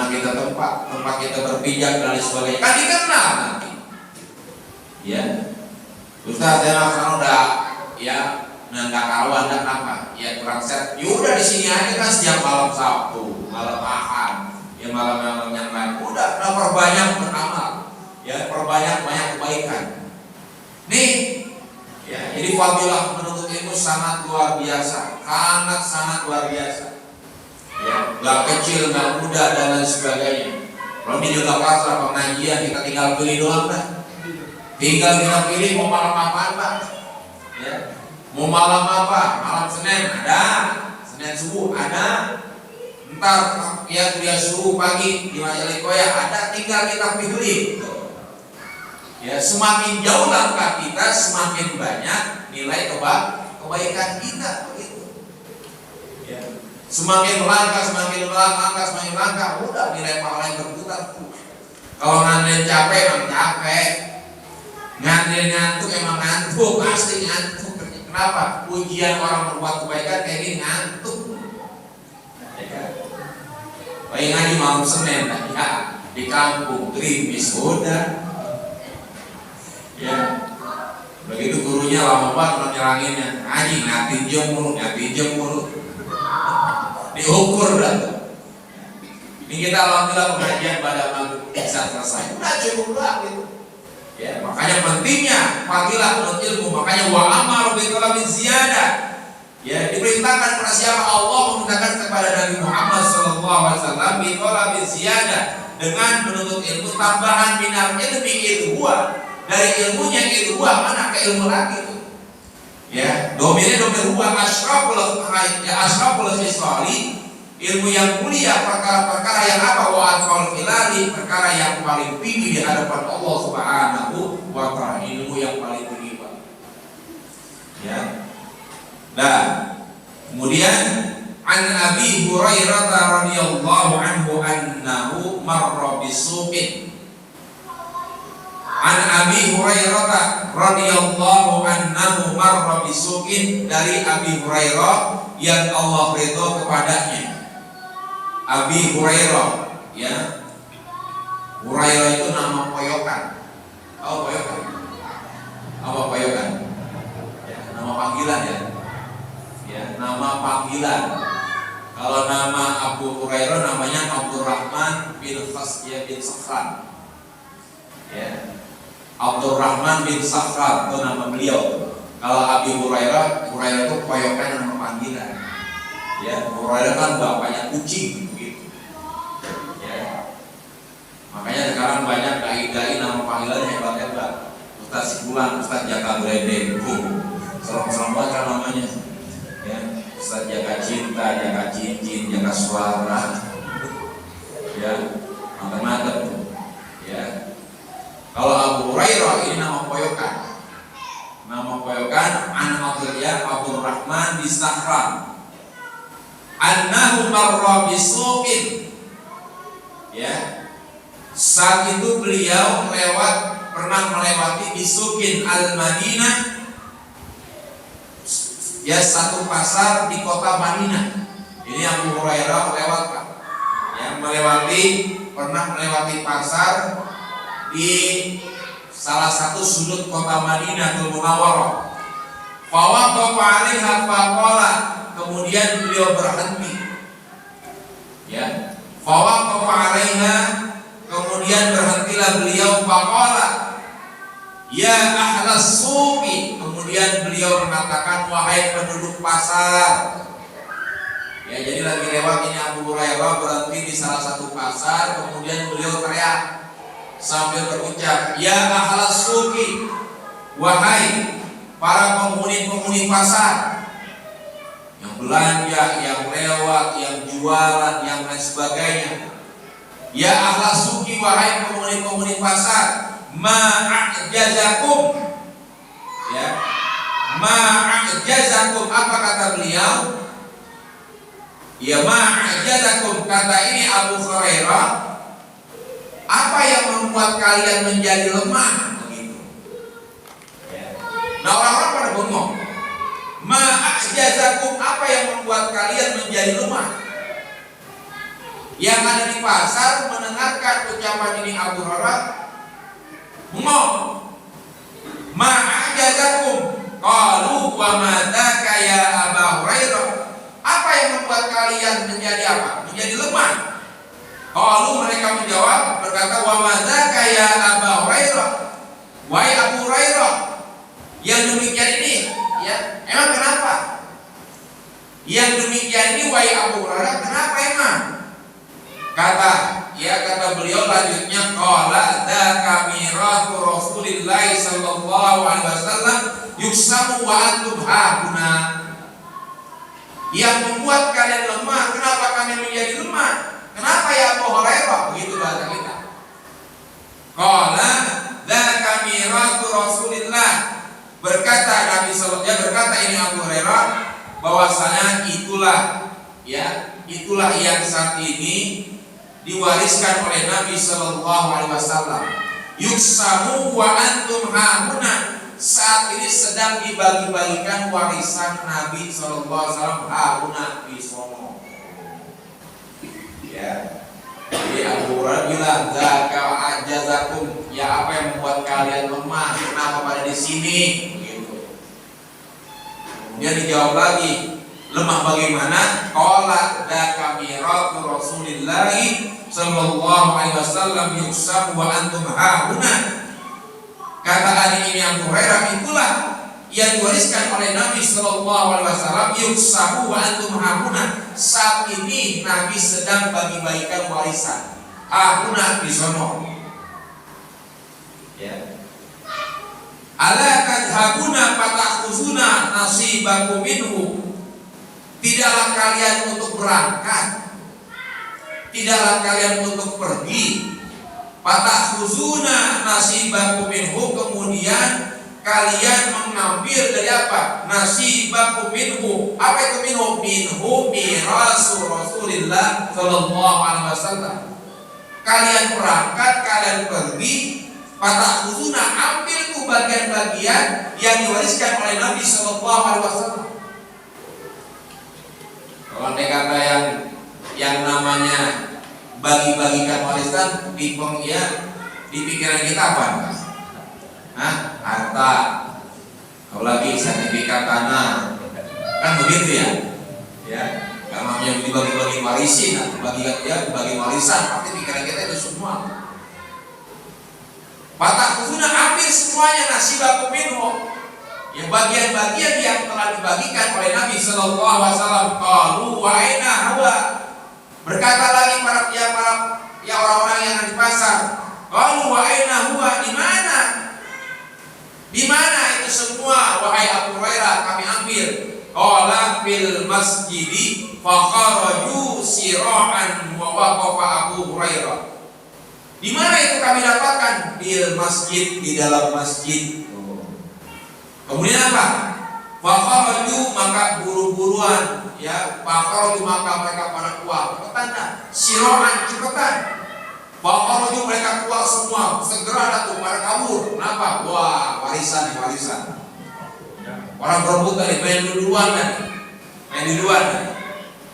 mana kita tempat kita berpijak dan lain sebagainya. Kan dikenal nanti. Ya, Ustaz saya sekarang udah ya nggak karuan dan apa? Ya kurang set. Ya udah di sini aja kan setiap malam Sabtu, malam Ahad, ya malam-malam yang lain. Udah perbanyak beramal. Ya perbanyak banyak kebaikan. Nih, ya jadi fadilah menuntut ilmu sangat luar biasa, sangat luar biasa. Ya, nggak kecil, nggak muda dan lain sebagainya. Kalau di juga pasar pengajian kita tinggal pilih doang dah. Tinggal kita pilih mau malam apaan Pak? Ya, mau malam apa? Malam Senin ada, Senin subuh ada. Ntar ya kuliah subuh pagi di Majalikoya ada. Tinggal kita pilih. Ya, semakin jauh langkah kita, semakin banyak nilai kebaikan kita begitu. Ya. Semakin melangkah, udah nilai pahala yang berputar. Kalau ngandelin capek, emang capek. Ngandelin ngantuk, emang ngantuk, pasti ngantuk. Kenapa? Ujian orang berbuat kebaikan kayak gini ngantuk. Ya. Bayi ngaji malam Senin, ya di kampung gerimis udah. Ya, begitu gurunya lama banget nyeranginnya, ngaji ngatin jam mulu, diukur dah. Ini kita alhamdulillah pengajian pada maghrib bisa selesai, udah cukup lah gitu. Ya, makanya pentingnya fadilah menurut ilmu, makanya wa amaru bi talabi ziyadah. Ya, diperintahkan kepada siapa? Allah memerintahkan kepada Nabi Muhammad SAW bi talabi ziyadah, dengan menuntut ilmu tambahan minal ilmi ilmuwa. Dari ilmunya ilmu mana ke ilmu lagi tuh. Ya, domainnya domain huwa asyraful khisali, ilmu yang mulia, perkara-perkara yang apa? Wa atqal filali, perkara yang paling tinggi di hadapan Allah Subhanahu wa ta'ala, ilmu yang paling tinggi. Ya. Dan kemudian an Abi Hurairah radhiyallahu anhu annahu marra bisuqin. An Abi Hurairah radhiyallahu anhu marra bisuqin, dari Abi Hurairah yang Allah ridho kepadanya. Abi Hurairah, ya. Hurairah itu nama poyokan. Oh, poyokan. Apa poyokan? Ya, nama panggilan ya. Ya, nama panggilan. Kalau nama Abu Hurairah namanya Abdurrahman bin Khasya bin Sakhran. Ya. Abdurrahman bin Sakhran itu nama beliau. Kalau Abi Hurairah itu poyokan nama panggilan. Ya, Hurairah kan bapaknya kucing gitu. Ya. Makanya sekarang banyak dai-dai nama panggilan hebat-hebat. Ustaz Sibulan, Ustaz Jaka Brede, serem-serem banget kan namanya. Ya, Ustaz Jaka Cinta, Jaka Cincin, Jaka Suara. Ya, macam-macam. Ya. Kalau Abu Hurairah ini nama poyokan. Nama poyokan Abdurrahman bin Sakhran. Annahu marra bisuqin. Ya. Saat itu beliau pernah melewati bisuqin al-Madinah. Ya, satu pasar di kota Madinah. Ini Abu Hurairah lewat, Pak. Ya, pernah melewati pasar di salah satu sudut kota Madinatul Munawwarah. Fawaqafa 'alaiha faqala, kemudian beliau berhenti. Ya, fawaqafa 'alaiha, kemudian berhentilah beliau, faqala ya ahlas suqi, kemudian beliau mengatakan wahai penduduk pasar. Ya, jadi lagi lewat ini Abu Hurairah berhenti di salah satu pasar, kemudian beliau teriak sambil berucap, ya ahlas suqi, wahai para penghuni pasar, yang belanja, yang lewat, yang jualan, yang lain sebagainya. Ya ahlas suqi, wahai penghuni pasar, ma'ajazakum. Ya, ma'ajazakum, apa kata beliau? Ya ma'ajazakum, kata ini Abu Hurairah, apa yang membuat kalian menjadi lemah begitu? Ya. Nah, orang-orang pada bengong. Ma'ajazakum, apa yang membuat kalian menjadi lemah? Yang ada di pasar mendengarkan ucapan ini Abu Hurairah, ngomong, ma'ajazakum qalu wa madaka ya Abu Hurairah. Apa yang membuat kalian menjadi apa? Menjadi lemah. Qalu, mereka menjawab berkata, wa madaka ya Abu Hurairah. Wahai Abu Hurairah, yang demikian ini, ya, emang kenapa? Yang demikian ini wahai Abu Hurairah, kenapa emang? Kata beliau lanjutnya, qala dzaka miratu Rasulillah sallallahu alaihi wasallam yuksamu wa antum hauna. Yang membuat kalian lemah, kenapa kalian menjadi lemah? Kenapa ya Abu Hurairah? Begitu bahasa kita. Qala dzaka miratu Rasulillah. Berkata Nabi sallallahu alaihi wasallam, berkata ini Abu Hurairah, bahwasanya itulah yang saat ini diwariskan oleh Nabi Sallallahu Alaihi Wasallam. Yuksamu wa antum hauna. Saat ini sedang dibagi-bagikan warisan Nabi Sallallahu Alaihi Wasallam hauna di sono. Ya. Jadi Abu Hurairah bilang, "Dzaka ajazakum." Ya, apa yang membuat kalian lemah? Kenapa pada di sini? Gitu. Kemudian dijawab lagi, lemah bagaimana? Qala dzaka miratu Rasulillah sallallahu alaihi wasallam yuksam wa antum hauna. Kata adik ini Abu Hurairah, itulah yang diwariskan oleh Nabi sallallahu alaihi wasallam, yuksam wa antum hauna. Saat ini Nabi sedang bagi-bagikan warisan. Hauna di sono. Ya. Ala tadhabuna fatakhuzuna nasibakum minhu. Tidaklah kalian untuk berangkat, tidaklah kalian untuk pergi. Fatakhuzuna nasibakum minhu, kemudian kalian mengambil dari apa? Nasibakum minhu. Apa itu minhu? Minhu mirasu Rasulillah sallallahu alaihi wasallam. Kalian berangkat, kalian pergi, fatakhuzuna, ambil tuh bagian-bagian yang diwariskan oleh Nabi sallallahu alaihi wasallam. Kalau ada kata yang namanya bagi-bagikan warisan di pikiran kita apa? Harta. Kalau lagi sertifikat tanah, kan begitu ya? Ya, kalau namanya dibagi-bagi warisin, bagi warisan, pasti pikiran kita itu semua. Fatakhuzuna, ambil semuanya nasibakum minhu. Ya, bagian-bagian yang telah dibagikan oleh Nabi Sallallahu Alaihi Wasallam. Qalu wa aina huwa. Berkata lagi para orang-orang yang ada di pasar. Qalu wa aina huwa, di mana? Di mana itu semua wahai Abu Hurairah kami ambil? Qala fil masjidi fa kharaju sira'an wa waqafa Abu Hurairah. Di mana itu kami dapatkan? Fil masjid, di dalam masjid. Kemudian apa? Fakharaju, maka buru-buruan, ya. Fakharaju, maka mereka pada keluar. Petanda, siroan, cepetan. Fakharaju, mereka keluar semua, segera datang pada kabur. Kenapa? Wah, warisan. Orang berebutan nih, main duluan nih.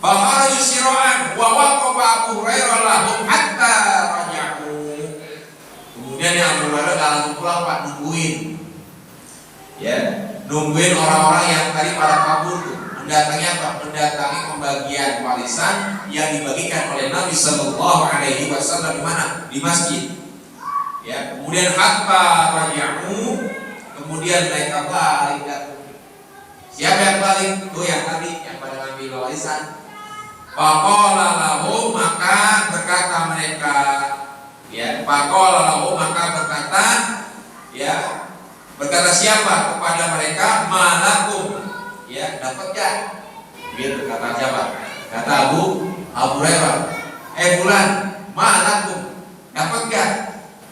Fakharaju siroan, wa waqafa Abu Hurairah lahum hatta raja'u. Kemudian yang Abu Hurairah dalam pulang Pak nungguin. Ya, nungguin orang-orang yang tadi pada kabur tuh. Mendatangi pembagian warisan yang dibagikan oleh Nabi Sallallahu Alaihi Wasallam di mana? Di masjid. Ya, kemudian hatta raja'u, kemudian mereka balik. Siapa yang balik? Tuh yang tadi yang pada ngambil warisan. Faqala lahu, maka berkata mereka, ya, faqala lahu, maka berkata, ya. Berkata siapa kepada mereka? Malakum, ya, dapat gak? Gitu kata siapa? Kata Abu Hurairah. Bulan, malakum, dapat gak?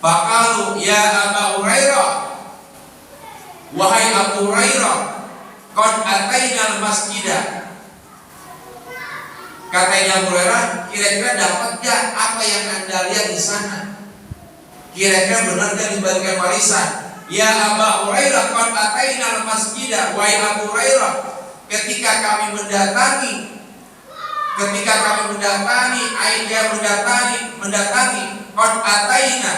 Faqalu ya Abu Hurairah, wahai Abu Hurairah, qad atainal masjidah. Katanya Abu Hurairah, kira-kira dapat gak apa yang Anda lihat di sana? Kira-kira benar gak dibagikan warisan? Ya Abu Hurairah, qad atainal masjidah. Wahai Abu Hurairah, ketika kami mendatangi ketika kami mendatangi qad ataina,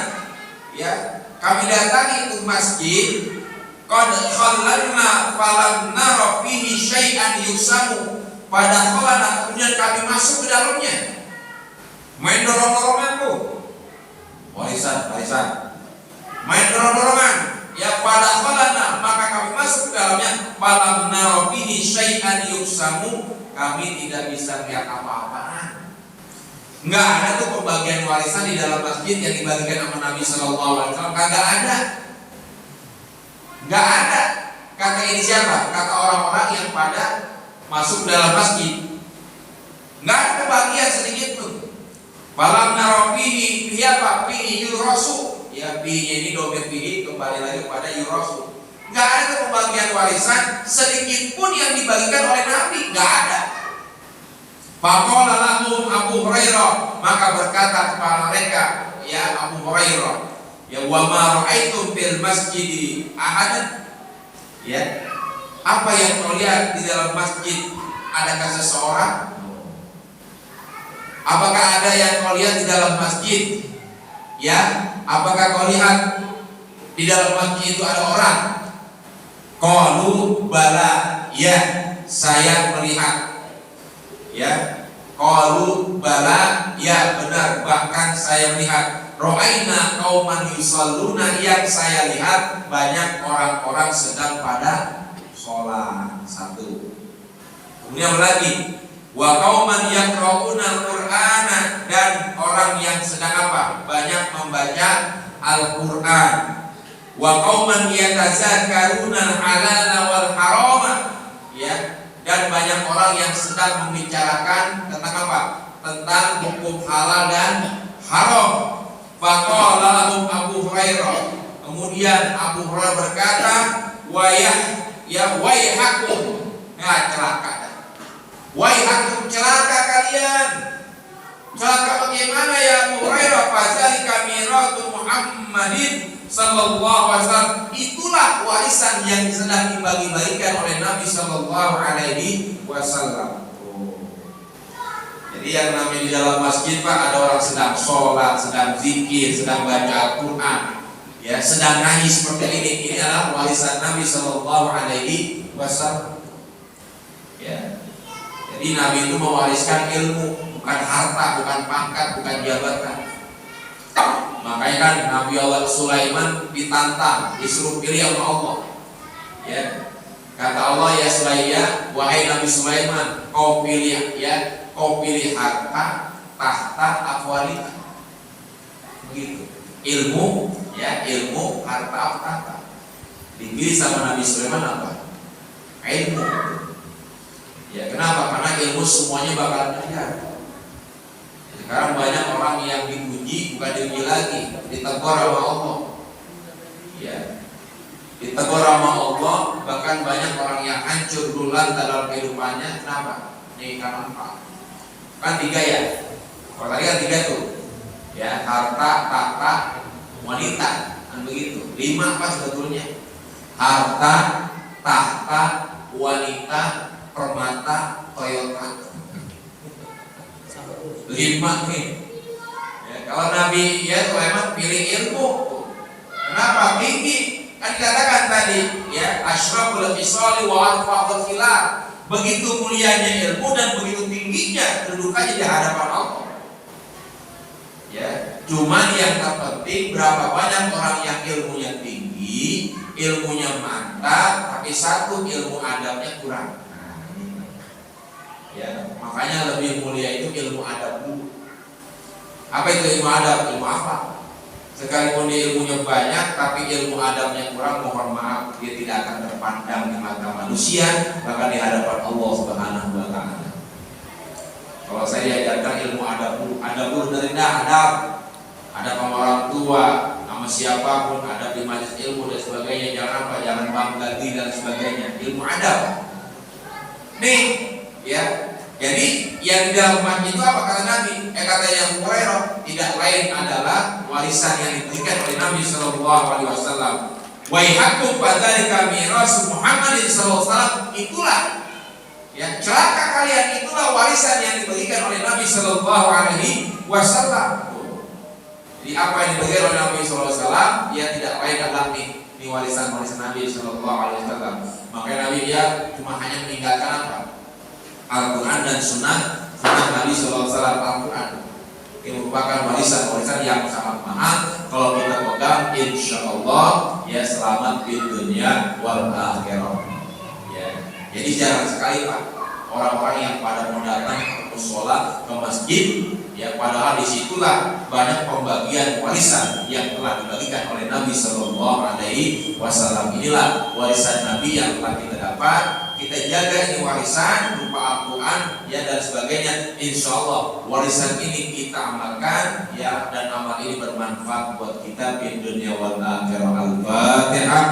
ya, kami datangi itu masjid, qad khallalna falam nara fihi syai'an yusamu, pada khalana, kemudian kami masuk ke dalamnya, main dorong-dorongan tuh, warisan, main dorong-dorongan, ya, pada khalana, maka kami masuk ke dalamnya, falam nara fihi syai'an yusamu, kami tidak bisa melihat apa-apaan. Nggak ada tuh pembagian warisan di dalam masjid yang dibagikan sama Nabi Sallallahu Alaihi Wasallam. Kagak ada, nggak ada. Kata ini siapa? Kata orang-orang yang pada masuk dalam masjid. Nggak ada pembagian sedikit pun. Falam narofihi, fihi apa? Fihi yurasu. Ya, fihi ini domir fihi kembali lagi pada yurasu. Nggak ada pembagian warisan sedikit pun yang dibagikan oleh Nabi. Nggak ada. Faqala lahum Abu Hurairah, maka berkata kepada mereka, ya Abu Hurairah, ya wa ma ra'aitum fil masjid ahadan, ya, apa yang kau lihat di dalam masjid, adakah seseorang? Apakah ada yang kau lihat di dalam masjid? Ya, apakah kau lihat di dalam masjid itu ada orang? Qalu bala, ya, saya melihat. Ya, qalu bala, ya benar, bahkan saya melihat. Ra'aina qauman yusalluna, yang saya lihat banyak orang-orang sedang pada sholat. Satu. Kemudian lagi, wa qauman yaqra'una al-Qur'ana, dan orang yang sedang apa? Banyak membaca Al-Qur'an. Wa qauman yatazakkaruna al-halala wal harama, ya, dan banyak orang yang sedang membicarakan tentang apa? Tentang hukum halal dan haram. Faqala lahum Abu Hurairah, kemudian Abu Hurairah berkata, waihakum, ya, celaka. Waihakum, celaka kalian. Celaka bagaimana ya Abu Hurairah? Fadzalika miratu Muhammadin sallallahu alaihi wasallam, itulah warisan yang sedang dibagi-bagikan oleh Nabi sallallahu alaihi wasallam. Jadi yang namanya di dalam masjid, Pak, ada orang sedang sholat, sedang zikir, sedang baca Al-Quran, ya, sedang nangis seperti ini adalah warisan Nabi sallallahu alaihi wasallam. Ya. Jadi Nabi itu mewariskan ilmu, bukan harta, bukan pangkat, bukan jabatan. Makanya kan Nabi Allah Sulaiman ditantang, disuruh pilih sama Allah. Ya. Kata Allah, ya Sulaiman, wahai Nabi Sulaiman, kau pilih, ya, kau pilih harta, tahta, apa wanita. Begitu. Ilmu, ya, ilmu, harta, tahta. Dipilih sama Nabi Sulaiman apa? Ilmu. Ya, kenapa? Karena ilmu semuanya bakalan terjadi. Sekarang banyak orang yang dipuji, bukan dipuji lagi, ditegur sama Allah. Ya, ditegur sama Allah. Bahkan banyak orang yang hancur duluan dalam kehidupannya. Kenapa? Ini karena apa? Kan tiga, ya. Kalau tadi kan tiga tuh, ya, harta, tahta, wanita, kan begitu. 5 apa sebetulnya? Harta, tahta, wanita, permata, Toyota. 5 nih. Ya, kalau Nabi, ya, Sulaiman pilih ilmu. Kenapa? Tinggi. Kan dikatakan tadi, ya, asyraful fisali wa arfa'ul khilaf. Begitu mulianya ilmu dan begitu tingginya kedudukannya di hadapan Allah. Ya, cuman yang terpenting berapa banyak orang yang ilmunya tinggi, ilmunya mantap, tapi satu ilmu adabnya kurang. Ya, makanya lebih mulia itu ilmu adab dulu. Apa itu ilmu adab? Ilmu apa? Sekalipun dia ilmunya banyak, tapi ilmu adabnya kurang, mohon maaf, dia tidak akan terpandang di mata manusia, bahkan di hadapan Allah Subhanahu wa Ta'ala. Kalau saya diajarkan ilmu adab dulu dari adab, adab sama orang tua, sama siapapun, adab di majelis ilmu dan sebagainya, jangan apa, jangan bangga diri dan sebagainya, ilmu adab. Nih, ya. Jadi yang di dalam masjid itu apa kata Nabi? Katanya Abu Hurairah, tidak lain adalah warisan yang diberikan oleh Nabi Sallallahu Alaihi Wasallam. Waihakum fadzalika mirasu Muhammadin Sallallahu Alaihi Wasallam, itulah Ya, celaka kalian, itulah warisan yang dibagikan oleh Nabi Shallallahu Alaihi Wasallam. Jadi apa yang dibagikan oleh Nabi Shallallahu Alaihi Wasallam, ya tidak lain adalah ini warisan Nabi Shallallahu Alaihi Wasallam. Makanya Nabi dia cuma hanya meninggalkan apa? Al-Quran dan Sunnah Nabi Shallallahu Alaihi Wasallam. Al-Quran ini merupakan warisan yang sangat mahal. Kalau kita pegang, insya Allah ya selamat di dunia wal akhirah. Jadi jarang sekali Pak orang-orang yang pada mau datang ke musola, ke masjid, ya padahal disitulah banyak pembagian warisan yang telah dibagikan oleh Nabi Shallallahu Alaihi Wasallam. Inilah warisan Nabi yang telah kita dapat. Kita jaga ini warisan berupa Al-Quran ya dan sebagainya. Insya Allah warisan ini kita amalkan ya, dan amal ini bermanfaat buat kita di dunia wal akhirah. Al-Fatihah.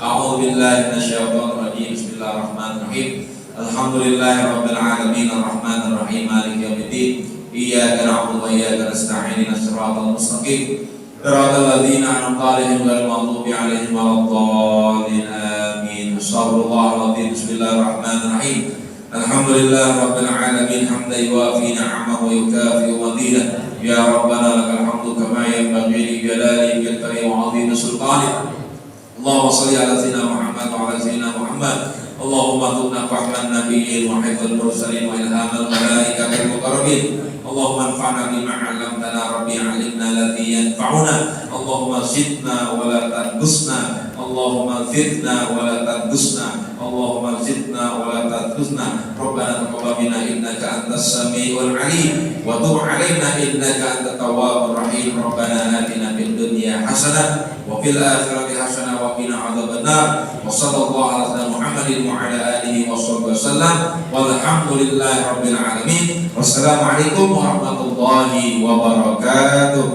A'udzubillahi minasyaitonir rajim. Bismillahirrahmanirrahim. Alhamdulillahirabbil alamin arrahmanir rahim maliki yaumiddin. Iyyaka na'budu wa iyyaka nasta'in. Ihdinas siratal mustaqim. Siratal ladzina an'amta 'alaihim ghairil maghdubi 'alaihim waladdallin. Amin. Astagfirullahaladzim. Bismillahirrahmanirrahim. Alhamdulillahirabbil alamin hamdan yuwafi ni'amahu wa yukafi'u mazidah. Ya Rabbana lakal hamdu kama yanbaghi li jalali wajhika wa 'azimi sultanik. Allahumma shalli ala sayyidina Muhammad wa ala sayyidina Muhammad. Allahumma tubna fahman nabiyyin wa hifdzal mursalin wa ilhamal malaikatil muqarrabin. Allahumma anfa'na bima 'allamtana rabbi 'allimna alladhi yanfa'una. Allahumma zidna wa la tanqusna. Allahumma zidna wa la tanqusna. Allahumma zidna wa la tanqusna. Rabbana taqabbal minna innaka antas samiul 'alim wa tub 'alaina innaka antat tawwabur rahim. Rabbana atina fid dunya hasanah wa fil akhirati hasanah wa qina adzabannar. Wa sallallahu ala sayyidina Muhammadin wa ala alihi washabbihi wasallam. Walhamdulillahi rabbil alamin. Wassalamualaikum warahmatullahi wabarakatuh.